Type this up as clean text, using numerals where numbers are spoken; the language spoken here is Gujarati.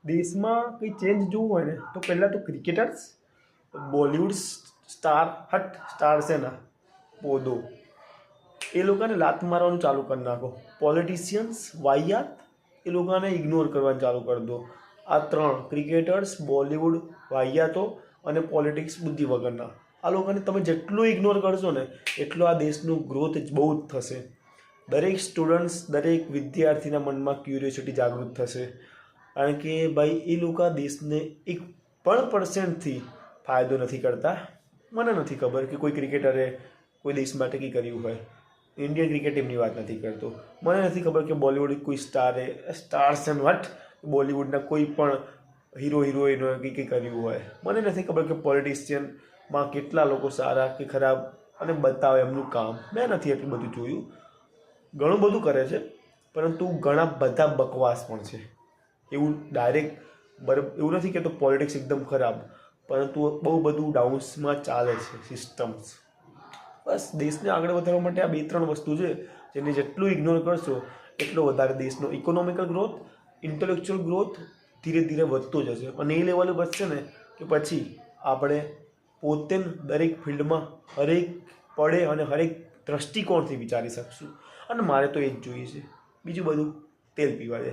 દેશમાં કંઈ ચેન્જ જોવું હોય ને તો પહેલાં તો ક્રિકેટર્સ, બોલિવૂડ સ્ટાર છે ને પોદો, એ લોકોને લાત મારવાનું ચાલુ કરી નાખો. પોલિટિશિયન્સ વાહિયાત, એ લોકોને ઇગ્નોર કરવાનું ચાલુ કરી દો. આ ત્રણ ક્રિકેટર્સ, બોલિવૂડ વાહિયાતો અને પોલિટિક્સ બુદ્ધિ વગરના, આ લોકોને તમે જેટલું ઇગ્નોર કરશો ને એટલો આ દેશનું ગ્રોથ બહુ જ થશે. દરેક સ્ટુડન્ટ્સ, દરેક વિદ્યાર્થીના મનમાં ક્યુરિયોસિટી જાગૃત થશે. કારણ કે ભાઈ એ લોકો દેશને એક પણ %થી ફાયદો નથી કરતા. મને નથી ખબર કે કોઈ ક્રિકેટરે કોઈ દેશ માટે કંઈ કર્યું હોય. ઇન્ડિયન ક્રિકેટ ટીમની વાત નથી કરતો. મને નથી ખબર કે બોલિવૂડ કોઈ સ્ટાર્સ એન્ડ વટ બોલિવૂડના કોઈ પણ હિરોઈનોએ કંઈ કર્યું હોય. મને નથી ખબર કે પોલિટિશિયનમાં કેટલા લોકો સારા કે ખરાબ અને બતાવે એમનું કામ. મેં નથી એટલું બધું જોયું. ઘણું બધું કરે છે પરંતુ ઘણા બધા બકવાસ પણ છે. એવું ડાયરેક્ટ એવું નથી કહેતો પોલિટિક્સ એકદમ ખરાબ, પરંતુ બહુ બધું ડાઉન્સમાં ચાલે છે સિસ્ટમ્સ. બસ દેશને આગળ વધારવા માટે આ 2-3 વસ્તુ છે જેને જેટલું ઇગ્નોર કરશો એટલો વધારે દેશનો ઇકોનોમિકલ ગ્રોથ, ઇન્ટેલેક્ચ્યુઅલ ગ્રોથ ધીરે ધીરે વધતો જશે. અને એ લેવલે વધશે ને કે પછી આપણે પોતે દરેક ફિલ્ડમાં હરેક પડે અને હરેક દૃષ્ટિકોણથી વિચારી શકશું. અને મારે તો એ જ જોઈએ છે. બીજું બધું તેલ પીવા દે.